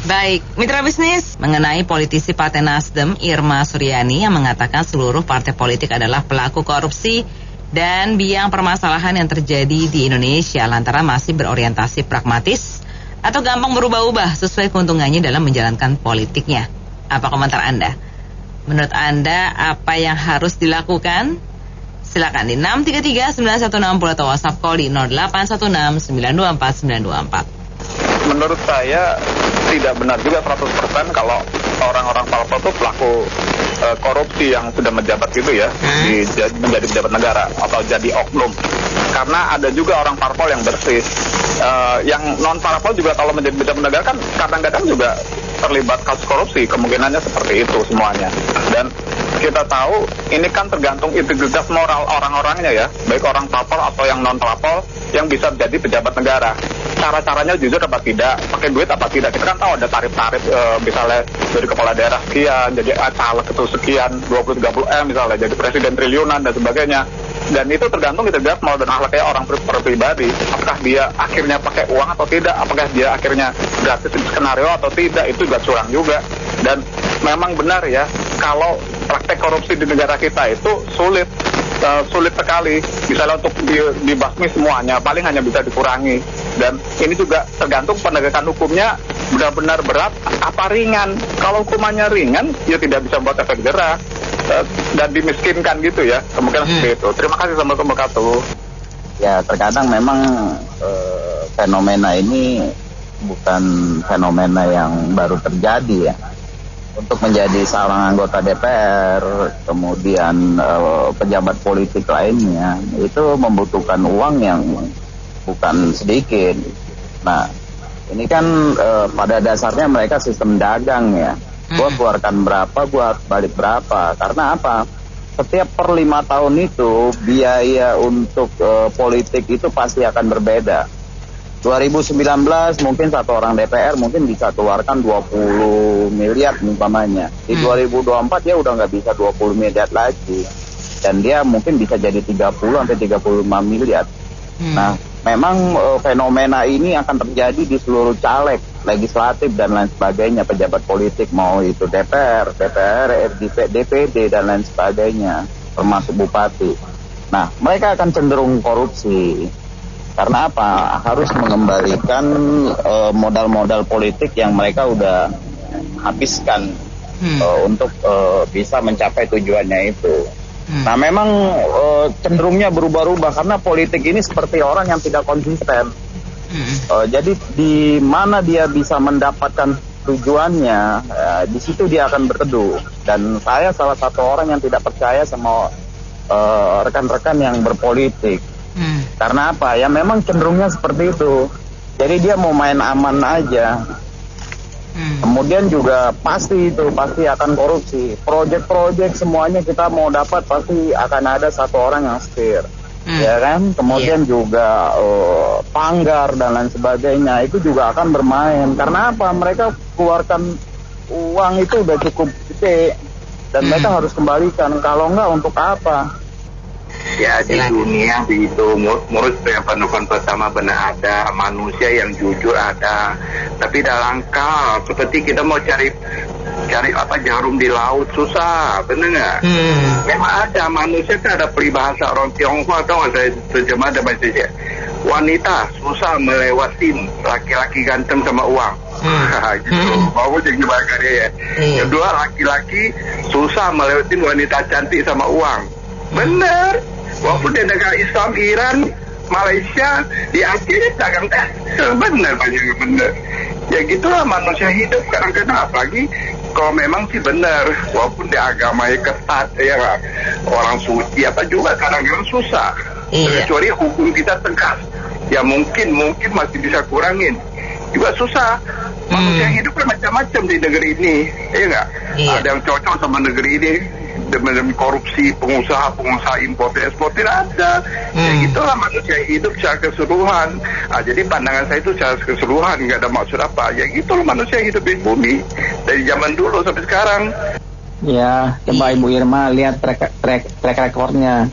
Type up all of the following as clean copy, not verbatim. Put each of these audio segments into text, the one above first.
Baik, mitra bisnis, mengenai politisi Partai Nasdem Irma Suryani yang mengatakan seluruh partai politik adalah pelaku korupsi dan biang permasalahan yang terjadi di Indonesia lantaran masih berorientasi pragmatis atau gampang berubah-ubah sesuai keuntungannya dalam menjalankan politiknya. Apa komentar Anda? Menurut Anda apa yang harus dilakukan? Silakan di 633-9160 atau WhatsApp call di 0816-924-924. Menurut saya tidak benar juga 100% kalau orang-orang parpol itu pelaku korupsi yang sudah menjabat gitu ya, menjadi pejabat negara atau jadi oknum. Karena ada juga orang parpol yang bersih. Yang non parpol juga kalau menjadi pejabat negara kan kadang-kadang juga terlibat kasus korupsi, kemungkinannya seperti itu semuanya. Dan kita tahu ini kan tergantung integritas moral orang-orangnya ya, baik orang parpol atau yang non parpol yang bisa menjadi pejabat negara. Cara-caranya jujur apa tidak, pakai duit apa tidak. Kita kan tahu ada tarif-tarif misalnya dari kepala daerah sekian, jadi caleg itu sekian, 20-30 M misalnya, jadi presiden triliunan dan sebagainya. Dan itu tergantung integritas moral dan akhlaknya orang pribadi. Apakah dia akhirnya pakai uang atau tidak, apakah dia akhirnya gratis skenario atau tidak, itu juga curang juga. Dan memang benar ya, kalau praktek korupsi di negara kita itu sulit sekali. Misalnya untuk dibasmi semuanya, paling hanya bisa dikurangi. Dan ini juga tergantung penegakan hukumnya benar-benar berat apa ringan. Kalau hukumannya ringan, ya tidak bisa buat efek jerah dan dimiskinkan gitu ya. Kemungkinan seperti itu. Terima kasih, Assalamualaikum warahmatullahi wabarakatuh. Ya, terkadang memang fenomena ini bukan fenomena yang baru terjadi ya. Untuk menjadi seorang anggota DPR, kemudian pejabat politik lainnya, itu membutuhkan uang yang bukan sedikit. Nah, ini kan pada dasarnya mereka sistem dagang ya. Gua keluarkan berapa, gua balik berapa. Karena apa? Setiap per 5 tahun itu biaya untuk politik itu pasti akan berbeda. 2019 mungkin satu orang DPR mungkin bisa keluarkan 20 miliar umpamanya. Di 2024 dia udah nggak bisa 20 miliar lagi. Dan dia mungkin bisa jadi 30-35 miliar. Nah, memang fenomena ini akan terjadi di seluruh caleg, legislatif dan lain sebagainya, pejabat politik, mau itu DPR, DPD dan lain sebagainya, termasuk bupati. Nah, mereka akan cenderung korupsi. Karena apa? Harus mengembalikan modal-modal politik yang mereka udah habiskan untuk bisa mencapai tujuannya itu. Nah, memang cenderungnya berubah-ubah karena politik ini seperti orang yang tidak konsisten. Jadi di mana dia bisa mendapatkan tujuannya, di situ dia akan berteduh. Dan saya salah satu orang yang tidak percaya sama rekan-rekan yang berpolitik. Karena apa? Ya memang cenderungnya seperti itu. Jadi dia mau main aman aja. Kemudian juga pasti akan korupsi. Proyek-proyek semuanya kita mau dapat pasti akan ada satu orang yang setir. Ya kan? Kemudian juga panggar dan lain sebagainya itu juga akan bermain. Karena apa? Mereka keluarkan uang itu udah cukup gede dan mereka harus kembalikan. Kalau enggak untuk apa? Ya, di dunia begitu, menurut pendapat pertama benar ada manusia yang jujur ada, tapi dalam langkah seperti kita mau cari apa jarum di laut susah, benar nggak? Memang ada manusia kan ada peribahasa orang Tionghoa atau saya terjemah ada bahasa wanita susah melewati laki-laki ganteng sama uang. Gitu. Mau jadi bagian ya. Kedua, laki-laki susah melewati wanita cantik sama uang. Benar. Walaupun di negara Islam, Iran, Malaysia, di Aceh dagang teh. Benar, banyak yang benar. Ya gitulah manusia hidup kadang-kadang, apalagi kalau memang sih benar. Walaupun di agamanya ketat, ya kan? Orang suci apa juga kadang-kadang susah. Kecuali hukum kita tegas. Ya mungkin masih bisa kurangin. Juga susah. Manusia hidup kan macam-macam di negeri ini, ya nggak? Ada yang cocok sama negeri ini demi korupsi, pengusaha impor ekspor tidak ada. Ya gitulah manusia hidup secara keseluruhan. Jadi pandangan saya itu secara keseluruhan, nggak ada maksud apa. Ya gitulah manusia hidup di bumi dari zaman dulu sampai sekarang. Ya, coba Ibu Irma lihat track recordnya.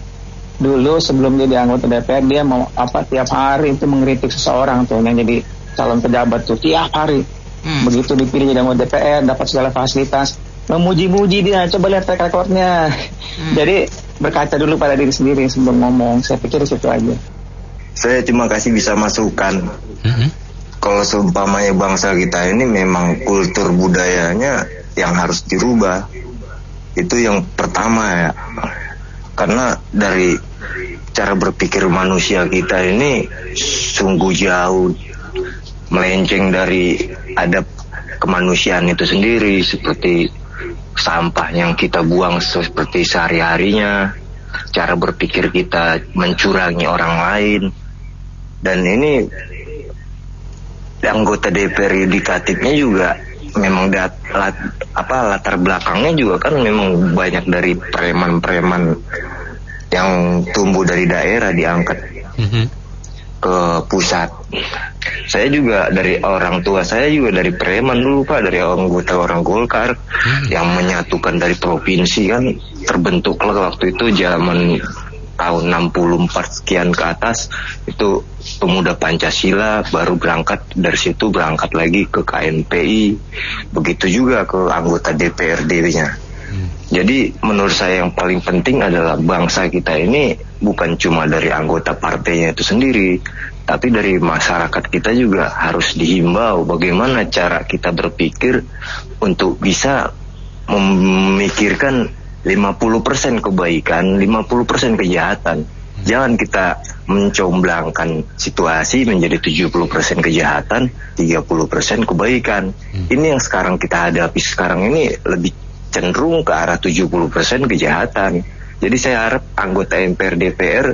Dulu sebelum dia anggota DPR, dia mau tiap hari itu mengkritik seseorang tuh yang jadi calon pejabat tuh tiap hari. Begitu dipilih jadi anggota DPR, dapat segala fasilitas, memuji-muji dia. Coba lihat track recordnya. Jadi berkaca dulu pada diri sendiri sebelum ngomong. Saya pikir di situ aja. Saya cuma kasih bisa masukan. Kalau seumpamanya bangsa kita ini memang kultur budayanya yang harus dirubah. Itu yang pertama ya. Karena dari cara berpikir manusia kita ini sungguh jauh melenceng dari adab kemanusiaan itu sendiri, seperti sampah yang kita buang seperti sehari-harinya, cara berpikir kita mencurangi orang lain. Dan ini anggota DPR yudikatifnya juga memang latar belakangnya juga kan memang banyak dari preman-preman yang tumbuh dari daerah diangkat ke pusat. Saya juga dari orang tua saya juga dari preman dulu Pak, dari anggota orang Golkar yang menyatukan dari provinsi kan, terbentuklah waktu itu zaman tahun 64 sekian ke atas itu pemuda Pancasila, baru berangkat dari situ berangkat lagi ke KNPI, begitu juga ke anggota DPRD-nya. Jadi menurut saya yang paling penting adalah bangsa kita ini bukan cuma dari anggota partainya itu sendiri, tapi dari masyarakat kita juga harus dihimbau bagaimana cara kita berpikir untuk bisa memikirkan 50% kebaikan, 50% kejahatan. Jangan kita mencomblangkan situasi menjadi 70% kejahatan, 30% kebaikan. Ini yang sekarang kita hadapi sekarang ini lebih cenderung ke arah 70% kejahatan. Jadi saya harap anggota MPR DPR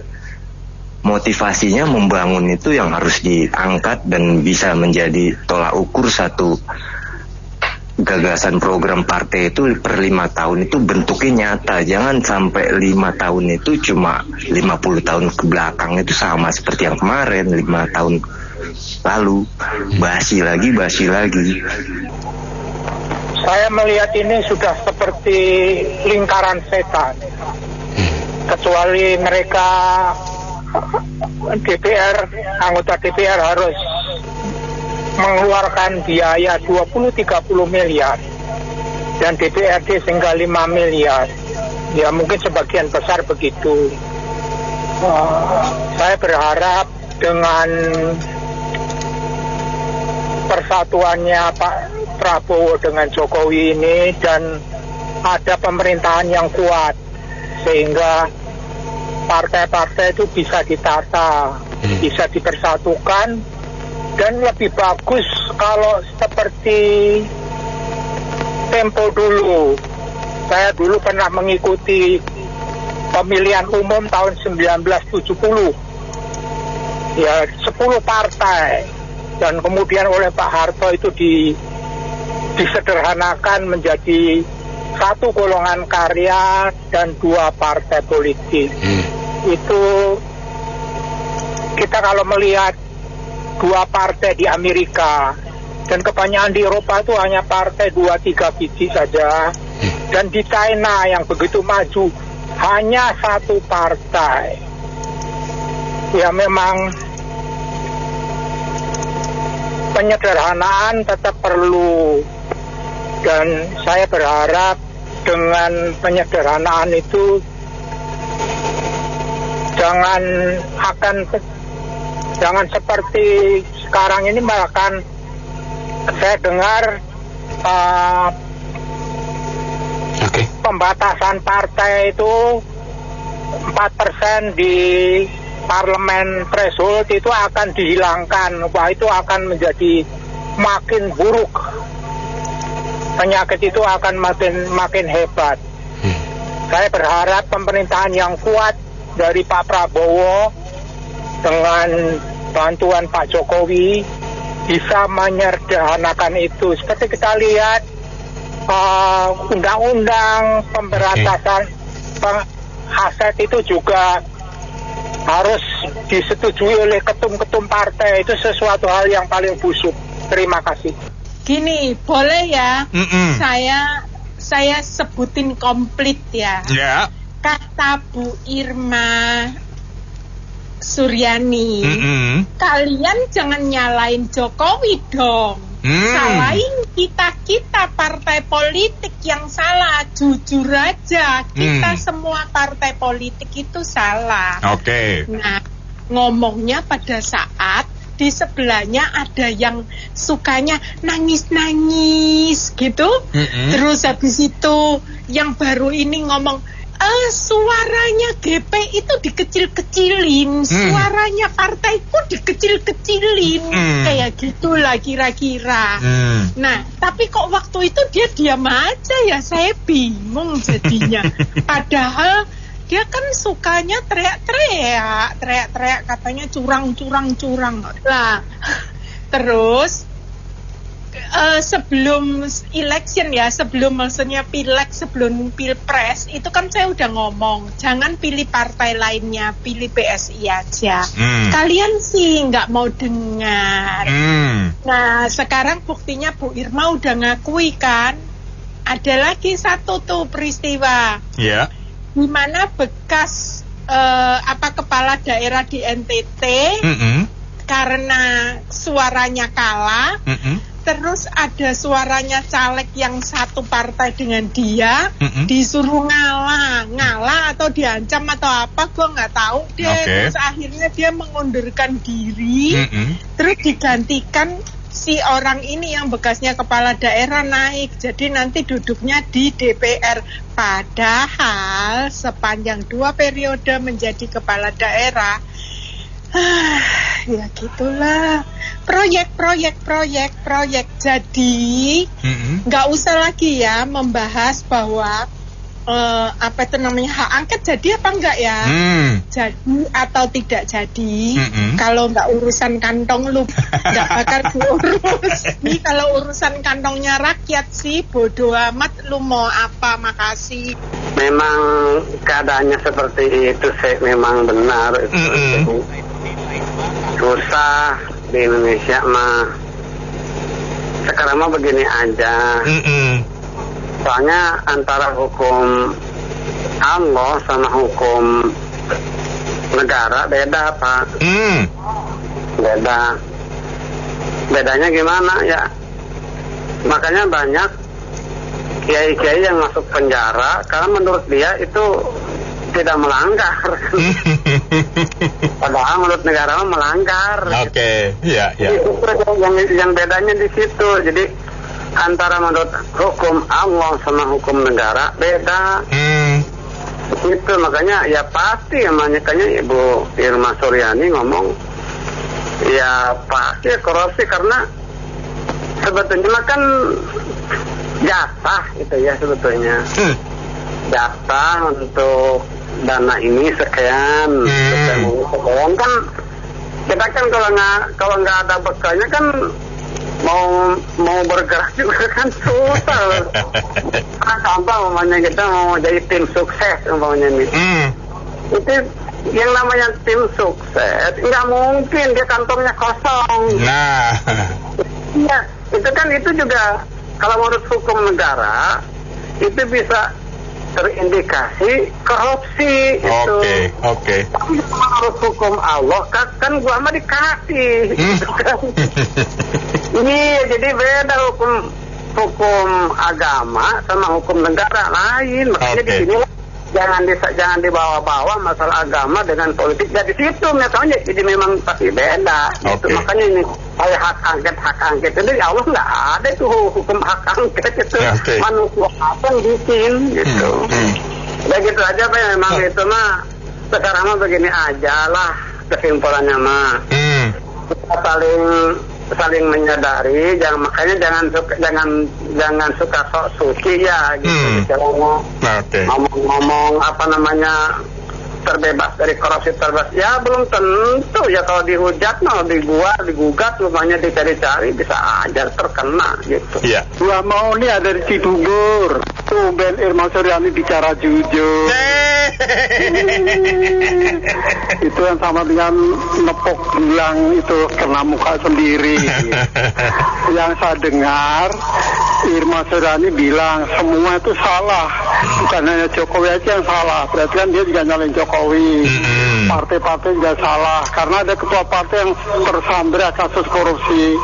motivasinya membangun itu yang harus diangkat dan bisa menjadi tolak ukur satu gagasan program partai itu per 5 tahun itu bentuknya nyata. Jangan sampai 5 tahun itu cuma 50 tahun ke belakang itu sama seperti yang kemarin 5 tahun lalu, basi lagi. Saya melihat ini sudah seperti lingkaran setan. Kecuali mereka anggota DPR harus mengeluarkan biaya 20-30 miliar dan DPRD tinggal 5 miliar. Ya mungkin sebagian besar begitu. Saya berharap dengan persatuannya Pak Prabowo dengan Jokowi ini dan ada pemerintahan yang kuat sehingga partai-partai itu bisa ditata, bisa dipersatukan. Dan lebih bagus kalau seperti tempo dulu. Saya dulu pernah mengikuti pemilihan umum tahun 1970. Ya, 10 partai. Dan kemudian oleh Pak Harto itu disederhanakan menjadi 1 golongan karya dan 2 partai politik. Itu kita kalau melihat 2 partai di Amerika dan kebanyakan di Eropa itu hanya partai 2-3 biji saja, dan di China yang begitu maju hanya 1 partai. Ya memang penyederhanaan tetap perlu, dan saya berharap dengan penyederhanaan itu jangan seperti sekarang ini, bahkan saya dengar pembatasan partai itu 4% di parlemen threshold itu akan dihilangkan. Wah, itu akan menjadi makin buruk. Penyakit itu akan makin hebat. Saya berharap pemerintahan yang kuat dari Pak Prabowo dengan bantuan Pak Jokowi bisa menyederhanakan itu. Seperti kita lihat undang-undang pemberantasan aset itu juga harus disetujui oleh ketum-ketum partai. Itu sesuatu hal yang paling busuk. Terima kasih. Gini, boleh ya? Saya sebutin komplit ya. Kata Bu Irma Suryani, kalian jangan nyalain Jokowi dong. Salahin kita partai politik yang salah. Jujur aja, kita semua partai politik itu salah. Oke. Nah, ngomongnya pada saat di sebelahnya ada yang sukanya nangis-nangis gitu. Terus habis itu yang baru ini ngomong, suaranya GP itu dikecil-kecilin, suaranya partaiku dikecil-kecilin, kayak gitulah kira-kira. Nah, tapi kok waktu itu dia diam aja ya, saya bingung jadinya. Padahal dia kan sukanya teriak-teriak katanya curang. Lah, terus sebelum election ya, sebelum maksudnya pileg, sebelum pilpres itu kan saya udah ngomong, jangan pilih partai lainnya, pilih PSI aja. Kalian sih nggak mau dengar. Nah, sekarang buktinya Bu Irma udah ngakui kan, ada lagi satu tuh peristiwa. Iya. Di mana bekas kepala daerah di NTT karena suaranya kalah, terus ada suaranya caleg yang satu partai dengan dia, disuruh ngalah atau diancam atau apa, gue nggak tahu deh. Terus akhirnya dia mengundurkan diri, terus digantikan si orang ini yang bekasnya kepala daerah naik, jadi nanti duduknya di DPR. Padahal sepanjang 2 periode menjadi kepala daerah, ya gitulah, proyek. Jadi nggak usah lagi ya membahas bahwa hak angket jadi apa enggak ya, jadi atau tidak jadi. Kalau nggak urusan kantong lu nggak bakal diurus. Nih kalau urusan kantongnya rakyat sih bodo amat, lu mau apa, makasih. Memang keadaannya seperti itu sih, memang benar. Susah di Indonesia mah. Sekarang mah begini aja. Soalnya antara hukum Allah sama hukum negara beda, Pak. Bedanya gimana ya? Makanya banyak kiai-kiai yang masuk penjara karena menurut dia itu tidak melanggar. Padahal menurut negara melanggar. Oke, iya. Yang bedanya di situ. Jadi antara menurut hukum Allah sama hukum negara beda. Itu makanya ya pasti, makanya Ibu Irma Suryani ngomong ya pasti korupsi, karena sebetulnya kan jatah itu ya, sebetulnya jatah untuk dana ini sekian, sekian kan. Kita kan kalau nggak ada bekalnya kan mau bergerak juga kan susah. Contoh umpamanya kita mau jadi tim sukses umpamanya nih. Itu yang namanya tim sukses nggak mungkin dia kantongnya kosong. Nah, ya itu juga kalau menurut hukum negara itu bisa terindikasi korupsi. Oke. Tapi menurut hukum Allah kan gua mah dikasih. Iya, jadi beda hukum agama sama hukum negara lain. Makanya di sini jangan dibawa-bawa masalah agama dengan politik. Jadi situ misalnya jadi memang pasti beda. Gitu. Makanya ini kayak hak angket itu di Allah nggak ada itu hukum hak angket itu. Manusia apa yang bikin gitu. Ya gitu aja Pak, memang itu mah sekarang mah begini aja lah kesimpulannya mah. Kita saling menyadari, makanya jangan suka sok suci ya gitu. Ngomong apa namanya terbebas dari korupsi, terbebas ya belum tentu ya. Kalau dihujat digugat rumahnya dicari-cari bisa aja terkena gitu. Iya. Gua mau nih ada di Cibubur. Tuh Ben Irma Suryani bicara jujur. Itu yang sama dengan nepok bilang itu kena muka sendiri. Yang saya dengar Irma Suryani bilang semua itu salah. bukan hanya Jokowi aja yang salah, berarti kan dia juga nyalain Jokowi. Partai-partai juga salah, karena ada ketua partai yang tersandra kasus korupsi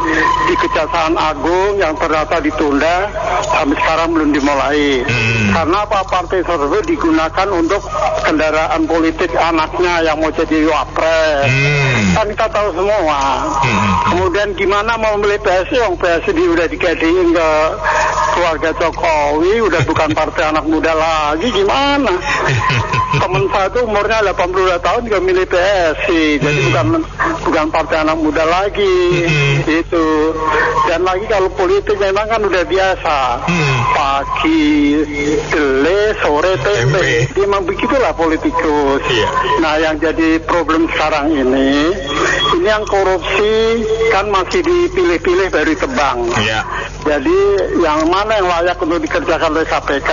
di Kejaksaan Agung yang ternyata ditunda sampai sekarang belum dimulai. Karena apa? Partai tersebut digunakan untuk kendaraan politik anaknya yang mau jadi wapres. Kan kita tahu semua. Kemudian gimana mau memilih PSI? Yang PSI udah digadiin ke keluarga Jokowi, udah bukan partai anak muda lagi, gimana? Temen saya tuh umurnya 82 tahun juga milih PSI, jadi bukan partai anak muda lagi, gitu. Dan lagi kalau politik memang kan udah biasa, pagi tele, sore tempe, memang begitulah politikus. Nah, yang jadi problem sekarang ini yang korupsi kan masih dipilih-pilih dari tebang. Jadi yang mana yang layak untuk dikerjakan oleh KPK.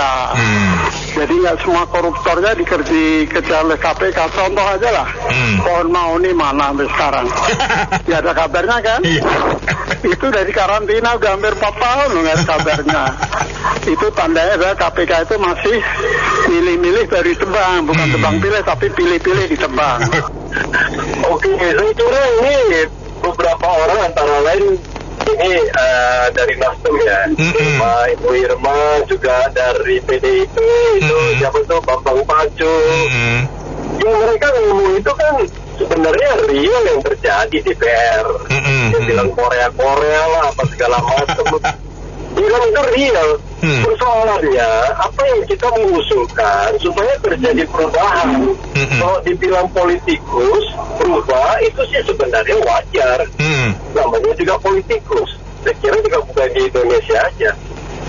Jadi nggak semua koruptornya dikerjakan oleh KPK. Contoh aja lah, Pohon Mauni mana sampai sekarang? Ya ada kabarnya kan? Itu dari karantina udah hampir 4 tahun nggak ada kabarnya. Itu tandanya adalah KPK itu masih milih-milih dari tebang, bukan tebang pilih tapi pilih-pilih di tebang. Oke, saya kira ini beberapa orang antara lain ini dari Nasdem ya, Ibu Irma juga dari PDIP, itu siapa tuh Bambang Pacu. Yang mereka ngomong itu kan sebenarnya real yang terjadi di PR. Dia bilang Korea lah apa segala macam. Bilang itu real. Persoalannya apa yang kita mengusulkan supaya terjadi perubahan. Kalau dibilang politikus berubah itu sih sebenarnya wajar. Namanya juga politikus. Saya kira juga bukan di Indonesia aja.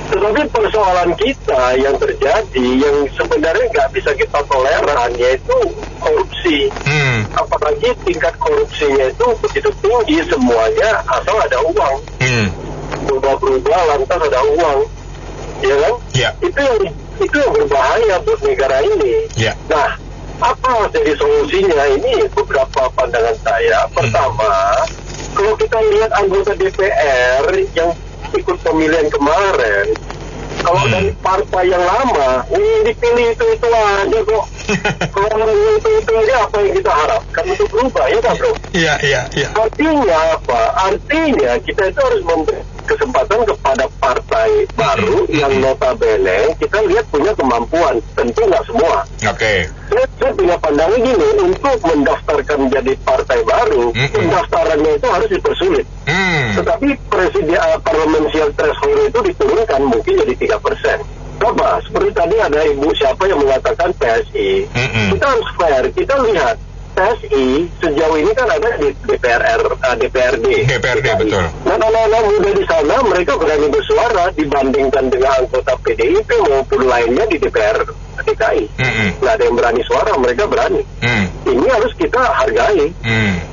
Tetapi persoalan kita yang terjadi yang sebenarnya nggak bisa kita toleran yaitu korupsi. Apalagi tingkat korupsinya itu begitu tinggi semuanya asal ada uang. Berubah-berubah lantas ada uang, ya kan? Itu yang berbahaya buat negara ini. Nah, apa jadi solusinya? Ini beberapa pandangan saya. Pertama, kalau kita lihat anggota DPR yang ikut pemilihan kemarin, kalau dari partai yang lama, ini dipilih itu aja kok. Kalau itu aja apa yang kita harapkan untuk berubah, ya kan bro? Iya. Artinya apa? Artinya kita itu harus memberi kesempatan kepada partai baru yang notabene kita lihat punya kemampuan, tentu nggak semua. Saya punya pandangan gini, untuk mendaftarkan menjadi partai baru, pendaftarannya itu harus dipersulit. Tetapi parliamentary threshold itu diturunkan mungkin jadi 3%. Coba, seperti tadi ada ibu siapa yang mengatakan PSI. Kita harus fair, kita lihat PSI sejauh ini kan ada di DPRD, betul. Nah, anak-anak muda di sana mereka berani bersuara dibandingkan dengan anggota PDIP maupun lainnya di DPR DKI. Nggak ada yang berani suara, mereka berani. Ini harus kita hargai.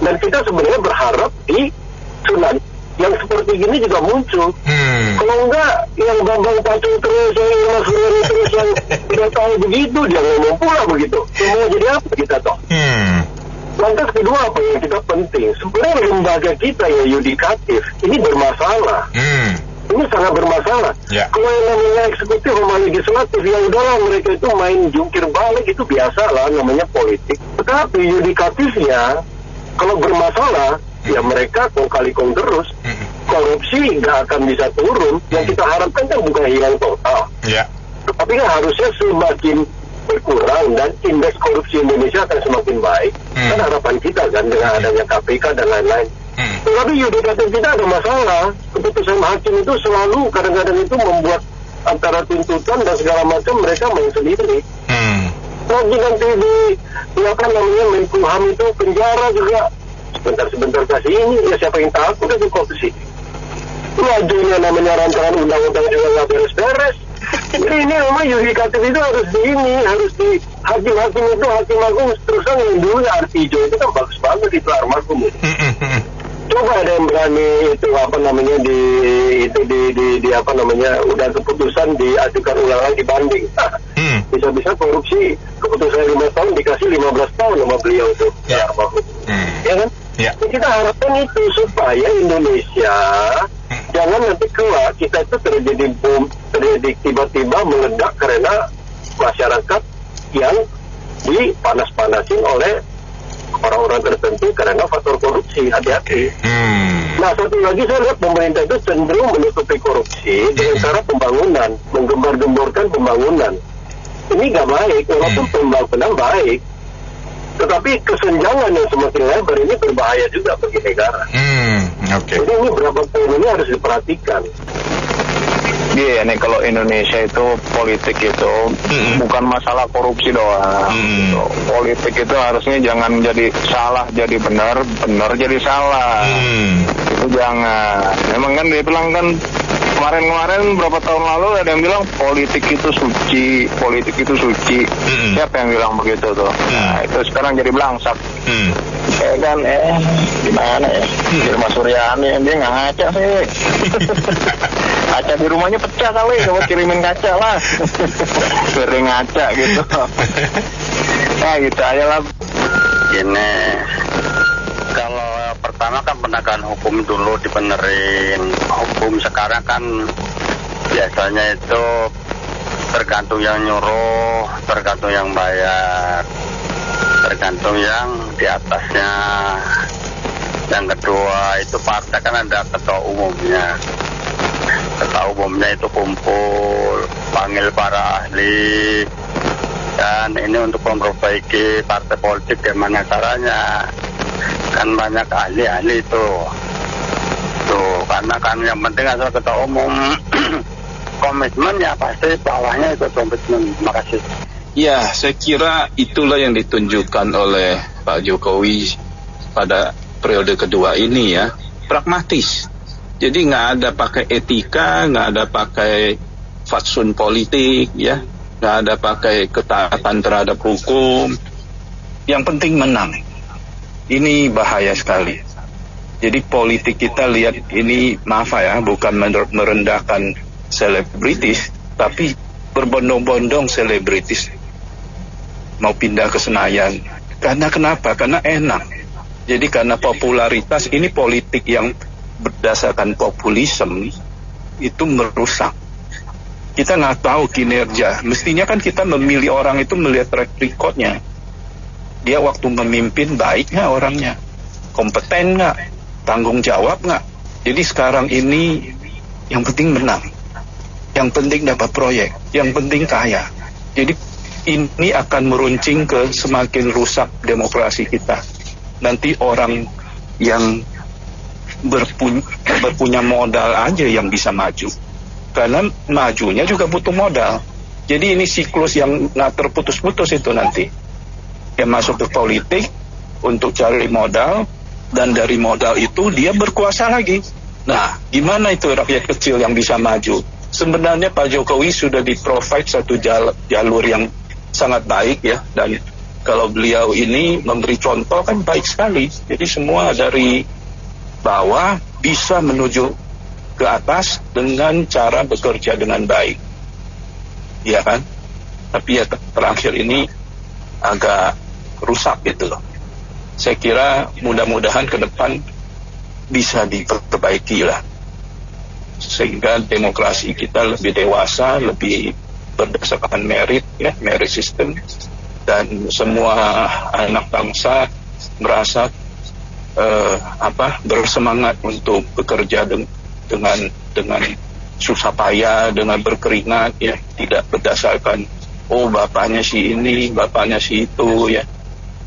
Dan kita sebenarnya berharap di Sunan yang seperti gini juga muncul. Kalau enggak, yang Bambang Pacu terus, yang Mas Ruri terus, yang udah tahu begitu, dia ngomong pula begitu. Semua jadi apa kita toh? Lantas kedua apa yang kita penting? Sebenarnya lembaga kita ya yudikatif ini bermasalah. Ini sangat bermasalah. Kalau yang namanya eksekutif sama legislatif, ya udahlah mereka itu main jungkir balik, itu biasa lah namanya politik. Tetapi yudikatifnya kalau bermasalah, ya mereka kong kali kong terus. Korupsi nggak akan bisa turun. Yang kita harapkan kan bukan hilang total. Tapi kan harusnya semakin berkurang dan indeks korupsi Indonesia akan semakin baik. Kan harapan kita kan dengan adanya KPK dan lain-lain. Tetapi yudikatif kita ada masalah. Keputusan hakim itu selalu kadang-kadang itu membuat antara tuntutan dan segala macam mereka main sendiri. Lagi nanti di apa namanya Menkumham itu penjara juga. Sebentar kasih ini, ya siapa yang takut itu korupsi. Lajunya namanya rancangan undang-undang juga nggak beres-beres. Jadi ini memang yudikatif itu harus di hakim-hakim itu hakim agung terusan yang dulu ya Artijo itu kan bagus banget itu almarhum. Coba ada yang berani itu apa namanya di apa namanya udah keputusan diajukan ulang lagi banding. Bisa-bisa korupsi keputusan 5 tahun dikasih 15 tahun sama beliau itu almarhum. Ya kan? Kita harapkan itu supaya Indonesia jangan nanti kelak kita itu terjadi bom, terjadi tiba-tiba meledak karena masyarakat yang dipanas-panasin oleh orang-orang tertentu karena faktor korupsi. Hati-hati. Nah, satu lagi saya lihat pemerintah itu cenderung menutupi korupsi dengan cara pembangunan, menggembar-gemborkan pembangunan. Ini nggak baik, walaupun pembangunan baik, tetapi kesenjangan yang semakin lebar ini berbahaya juga bagi negara. Jadi ini berapa poin ini harus diperhatikan. Iya, nih kalau Indonesia itu politik itu bukan masalah korupsi doang. Politik itu harusnya jangan jadi salah jadi benar, benar jadi salah. Itu jangan. Memang kan dia bilang kan kemarin berapa tahun lalu ada yang bilang politik itu suci, politik itu suci. Siapa yang bilang begitu tuh? Nah, itu sekarang jadi belangsak. Kan gimana ya? Irma Suryani dia nggak ngaca sih. Kaca di rumahnya pecah kali, coba kirimin kaca lah. Sering ngaca gitu. Nah gitu aja lah. Ini kalau pertama kan penegakan hukum dulu dibenerin. Hukum sekarang kan biasanya itu tergantung yang nyuruh, tergantung yang bayar, tergantung yang di atasnya. Yang kedua itu partai kan ada ketua umumnya. Ketua umumnya itu kumpul, panggil para ahli, dan ini untuk memperbaiki partai politik gimana caranya. Kan banyak ahli-ahli itu. Tuh, karena kan yang penting adalah ketua umum komitmen ya pasti bawahnya itu komitmen. Terima kasih. Ya, saya kira itulah yang ditunjukkan oleh Pak Jokowi pada periode kedua ini ya, pragmatis. Jadi nggak ada pakai etika, nggak ada pakai fatsun politik, ya, nggak ada pakai ketaatan terhadap hukum. Yang penting menang. Ini bahaya sekali. Jadi politik kita lihat ini, maaf ya, bukan merendahkan selebritis, tapi berbondong-bondong selebritis mau pindah ke Senayan. Karena kenapa? Karena enak. Jadi karena popularitas, ini politik yang berdasarkan populisme itu merusak. Kita nggak tahu kinerja. Mestinya kan kita memilih orang itu melihat track recordnya. Dia waktu memimpin baik nggak orangnya, kompeten nggak, tanggung jawab nggak. Jadi sekarang ini yang penting menang, yang penting dapat proyek, yang penting kaya. Jadi ini akan meruncing ke semakin rusak demokrasi kita. Nanti orang yang berpunya modal aja yang bisa maju, karena majunya juga butuh modal. Jadi ini siklus yang nggak terputus-putus itu nanti. Dia masuk ke politik untuk cari modal, dan dari modal itu dia berkuasa lagi. Nah, gimana itu rakyat kecil yang bisa maju? Sebenarnya Pak Jokowi sudah di-provide satu jalur yang sangat baik ya, dan kalau beliau ini memberi contoh kan baik sekali. Jadi semua dari bawah bisa menuju ke atas dengan cara bekerja dengan baik, ya kan? Tapi ya terakhir ini agak rusak gitu loh. Saya kira mudah-mudahan ke depan bisa diperbaiki lah, sehingga demokrasi kita lebih dewasa, lebih berdasarkan merit ya, merit system, dan semua anak bangsa merasa bersemangat untuk bekerja dengan susah payah, dengan berkeringat ya, tidak berdasarkan bapaknya si ini, bapaknya si itu ya,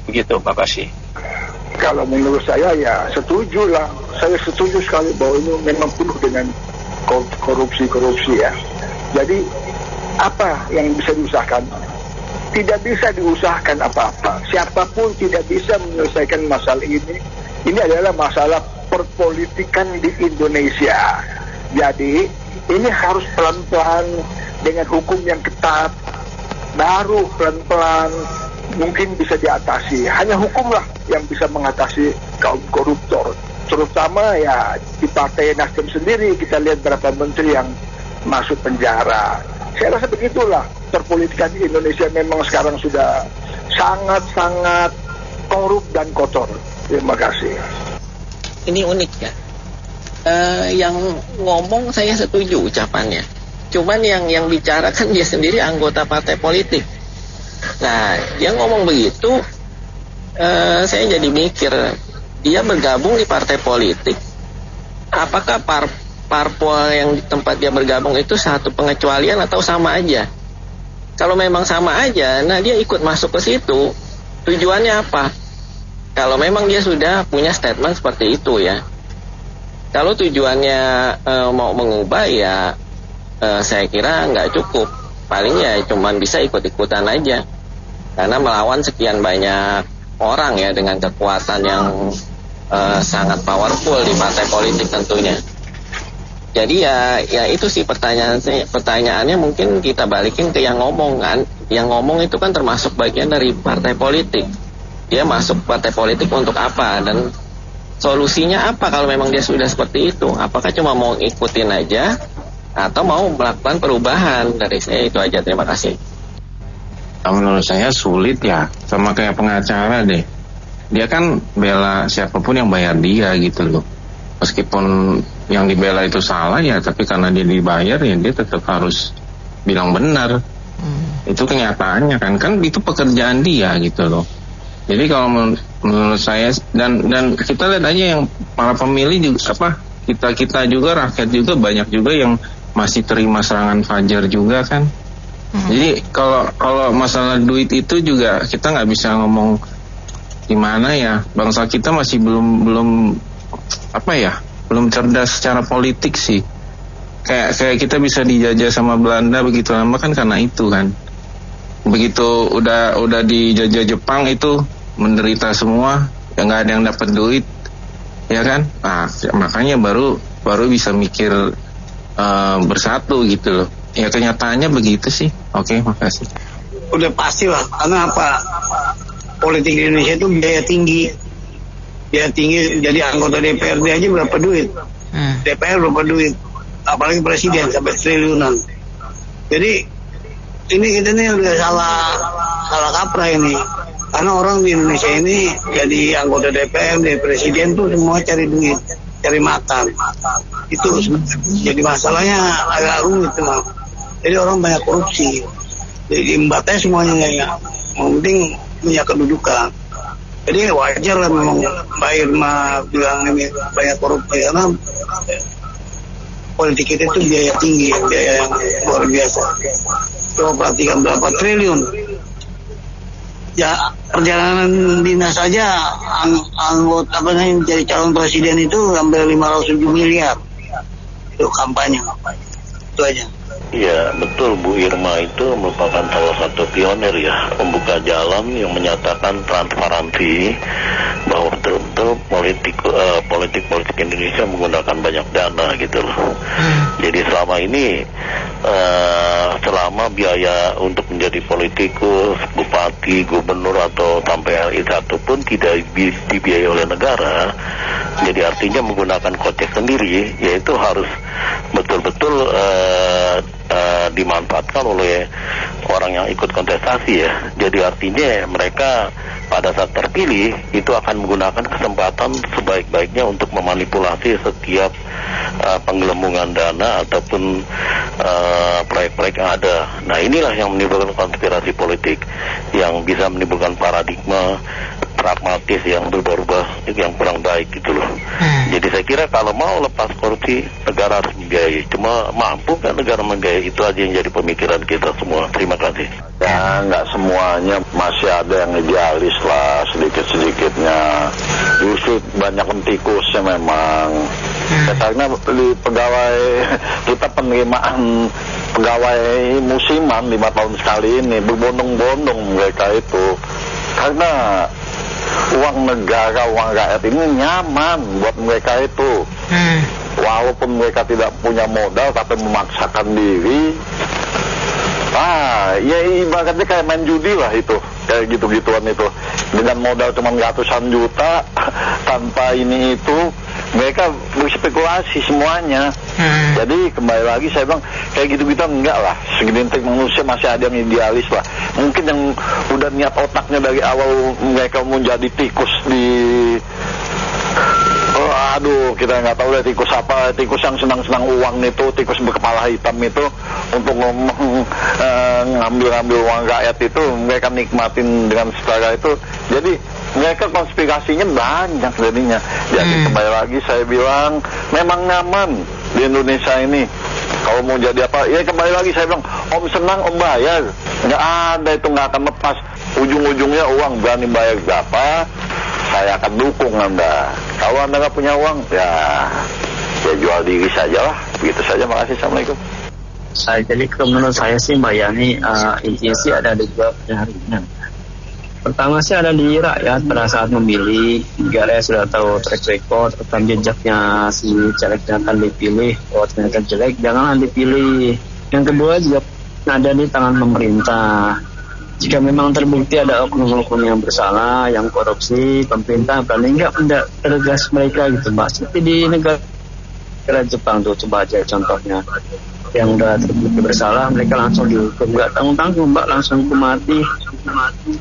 begitu. Makasih. Kalau menurut saya ya setuju lah, saya setuju sekali bahwa ini memang penuh dengan korupsi ya. Jadi apa yang bisa diusahakan? Tidak bisa diusahakan apa-apa. Siapapun tidak bisa menyelesaikan masalah ini. Ini adalah masalah perpolitikan di Indonesia. Jadi ini harus pelan-pelan dengan hukum yang ketat, baru pelan-pelan mungkin bisa diatasi. Hanya hukumlah yang bisa mengatasi kaum koruptor. Terutama ya di Partai Nasdem sendiri kita lihat berapa menteri yang masuk penjara. Saya rasa begitulah, perpolitikan di Indonesia memang sekarang sudah sangat-sangat korup dan kotor. Terima kasih. Ini unik ya. Yang ngomong saya setuju ucapannya. Cuman yang bicara kan dia sendiri anggota partai politik. Nah, dia ngomong begitu, saya jadi mikir, dia bergabung di partai politik, apakah parpol yang di tempat dia bergabung itu satu pengecualian atau sama aja? Kalau memang sama aja, nah dia ikut masuk ke situ, tujuannya apa? Kalau memang dia sudah punya statement seperti itu ya. Kalau tujuannya mau mengubah ya, saya kira nggak cukup. Paling ya cuman bisa ikut-ikutan aja. Karena melawan sekian banyak orang ya dengan kekuatan yang sangat powerful di partai politik tentunya. Jadi ya itu sih pertanyaannya mungkin kita balikin ke yang ngomong kan. Yang ngomong itu kan termasuk bagian dari partai politik. Dia masuk partai politik untuk apa dan solusinya apa kalau memang dia sudah seperti itu? Apakah cuma mau ikutin aja atau mau melakukan perubahan? Dari saya itu aja, terima kasih. Menurut saya sulit ya, sama kayak pengacara deh. Dia kan bela siapapun yang bayar dia gitu loh. Meskipun yang dibela itu salah ya, tapi karena dia dibayar ya dia tetap harus bilang benar. Itu kenyataannya kan itu pekerjaan dia gitu loh. Jadi kalau menurut saya dan kita lihat aja yang para pemilih juga kita juga rakyat juga banyak juga yang masih terima serangan fajar juga kan. Jadi kalau masalah duit itu juga kita nggak bisa ngomong gimana ya, bangsa kita masih belum cerdas secara politik sih. Kayak kita bisa dijajah sama Belanda begitu lama kan karena itu kan. Begitu udah dijajah Jepang itu menderita semua, ya nggak ada yang dapat duit, ya kan? Nah makanya baru bisa mikir bersatu gitu loh. Ya kenyataannya begitu sih. Oke, makasih. Udah pasti lah, karena apa? Politik di Indonesia itu biaya tinggi, jadi anggota DPRD aja berapa duit, DPR berapa duit, apalagi presiden sampai triliunan. Jadi ini kita nih udah salah kaprah ini, karena orang di Indonesia ini jadi anggota DPRD, presiden tuh semua cari duit, cari makan. Itu jadi masalahnya agak rumit tuh. Jadi orang banyak korupsi, jadi imbatnya semuanya nggak, penting punya kedudukan. Jadi wajar lah memang Mbak Irma bilang ini banyak korupsi karena politik kita itu biaya tinggi, biaya yang luar biasa. Coba perhatikan berapa triliun. Ya perjalanan dinas saja anggota jadi calon presiden itu hampir 507 miliar. Itu kampanye. Itu aja. Iya, betul, Bu Irma itu merupakan salah satu pionir ya, pembuka jalan yang menyatakan transparansi bahwa betul-betul politik Indonesia menggunakan banyak dana gitu loh. Jadi selama ini selama biaya untuk menjadi politikus, bupati, gubernur atau sampai RI 1 pun tidak dibiayai oleh negara. Jadi artinya menggunakan kocek sendiri, yaitu harus betul-betul dimanfaatkan oleh orang yang ikut kontestasi ya. Jadi artinya mereka pada saat terpilih itu akan menggunakan kesempatan sebaik-baiknya untuk memanipulasi setiap penggelembungan dana ataupun proyek-proyek yang ada. Nah inilah yang menimbulkan konspirasi politik yang bisa menimbulkan paradigma pragmatis yang berubah-ubah yang kurang baik gitu loh. Jadi saya kira kalau mau lepas korupsi negara harus membiayai. Cuma mampu kan negara membiayai, itu aja yang jadi pemikiran kita semua. Terima kasih. Ya nggak semuanya, masih ada yang idealis lah sedikit-sedikitnya. Justru banyak tikusnya memang. Karena di pegawai kita penerimaan pegawai musiman 5 tahun sekali ini berbondong-bondong mereka itu. Karena uang negara, uang rakyat ini nyaman buat mereka itu. Walaupun mereka tidak punya modal tapi memaksakan diri. Ya ibaratnya kayak main judi lah itu, kayak gitu-gituan itu. Dengan modal cuma ratusan juta tanpa ini itu, mereka berspekulasi semuanya. Jadi kembali lagi saya bilang kayak gitu-gitu enggak lah. Segelintir manusia masih ada yang idealis lah. Mungkin yang udah niat otaknya dari awal mereka mau jadi tikus di aduh kita nggak tahu deh tikus apa, tikus yang senang-senang uang itu, tikus berkepala hitam itu untuk ngambil uang rakyat itu mereka nikmatin dengan setara itu. Jadi mereka konspirasinya banyak jadinya. Jadi kembali lagi saya bilang memang nyaman di Indonesia ini. Kalau mau jadi apa, ya kembali lagi saya bilang, om senang om bayar. Nggak ada itu, nggak akan lepas. Ujung-ujungnya uang, berani bayar berapa, saya akan dukung Anda. Kalau Anda nggak punya uang, ya jual diri saja lah. Begitu saja, makasih. Assalamualaikum. Jadi menurut saya sih Mbak Yani, intinya sih ada dua penyaringan. Pertama sih ada di rakyat pada saat memilih, negara sudah tahu track record, rekam jejaknya si calegnya akan dipilih, kalau ternyata jelek jangan dipilih. Yang kedua juga ada di tangan pemerintah. Jika memang terbukti ada oknum-oknum yang bersalah, yang korupsi, pemerintah berani nggak tegas mereka gitu Mbak. Seperti di negara Jepang tuh, coba aja contohnya. Yang udah terbukti bersalah, mereka langsung dihukum, nggak tanggung-tanggung Mbak, langsung hukum mati.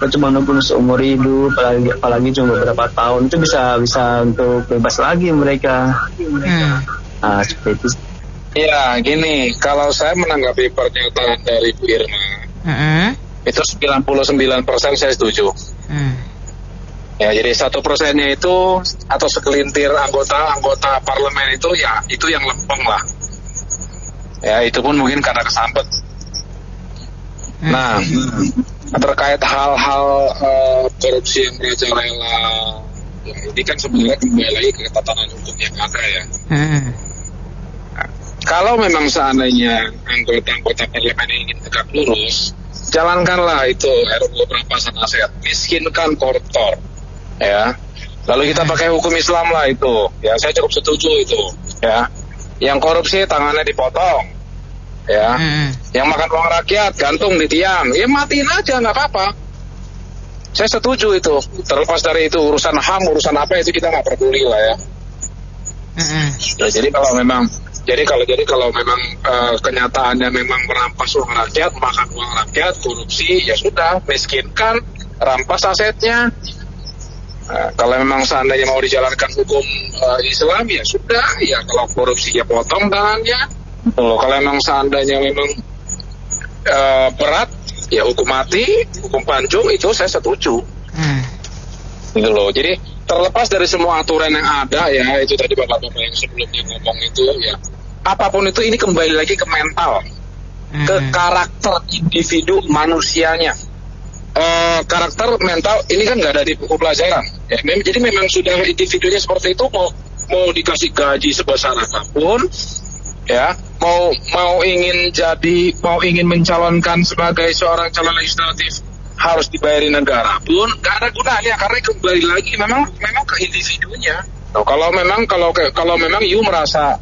Cuma nunggu seumur hidup, apalagi cuma beberapa tahun, itu bisa untuk bebas lagi mereka. Seperti itu. Ya gini, kalau saya menanggapi pernyataan dari Bu Irma, itu 99% saya setuju. Ya, jadi 1%-nya itu atau segelintir anggota parlemen itu, ya itu yang lempeng lah. Ya itu pun mungkin karena kesambet. Nah, terkait hal-hal korupsi yang merajalela, ya, ini kan sebenarnya kembali lagi ke tatanan hukum yang ada ya. Nah, kalau memang seandainya anggota parlemen ingin tegak lurus, jalankanlah itu RUU perampasan aset, miskinkan koruptor, ya. Lalu kita pakai hukum Islam lah itu, ya saya cukup setuju itu, ya. Yang korupsi tangannya dipotong, ya. Yang makan uang rakyat gantung di tiang, ya matiin aja nggak apa-apa. Saya setuju itu. Terlepas dari itu urusan HAM, urusan apa itu kita nggak peduli lah ya. Ya, jadi kalau memang kenyataannya memang merampas uang rakyat, makan uang rakyat, korupsi, ya sudah, miskinkan, rampas asetnya. Kalau memang seandainya mau dijalankan hukum Islam, ya sudah, ya kalau korupsi ya potong tangannya. Kalau memang seandainya memang berat, ya hukum mati, hukum pancung, itu saya setuju. Gitu loh. Jadi terlepas dari semua aturan yang ada ya, itu tadi bapak-bapak yang sebelumnya ngomong itu ya, apapun itu ini kembali lagi ke mental, ke karakter individu manusianya. Karakter mental ini kan nggak ada di buku pelajaran ya. Jadi memang sudah individunya seperti itu, mau dikasih gaji sebesar apapun ya, mau ingin mencalonkan sebagai seorang calon legislatif harus dibayari negara pun nggak ada gunanya, karena kembali lagi memang ke individunya. Kalau memang you merasa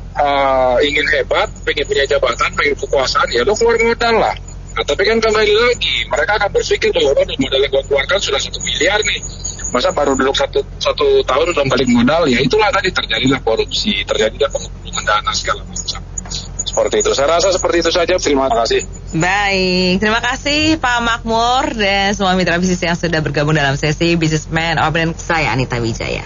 ingin hebat, pengen punya jabatan, pengen kekuasaan, ya lo keluar modal lah. Nah, tapi kan kembali lagi mereka akan berpikir bahwa modal yang gue keluarkan sudah 1 miliar nih, masa baru duduk satu tahun belum balik modal, ya itulah tadi terjadilah korupsi, terjadilah pengumpulan dana segala macam. Seperti itu, saya rasa seperti itu saja. Terima kasih. Baik, terima kasih Pak Makmur dan semua mitra bisnis yang sudah bergabung dalam sesi Businessman Open. Saya Anita Wijaya.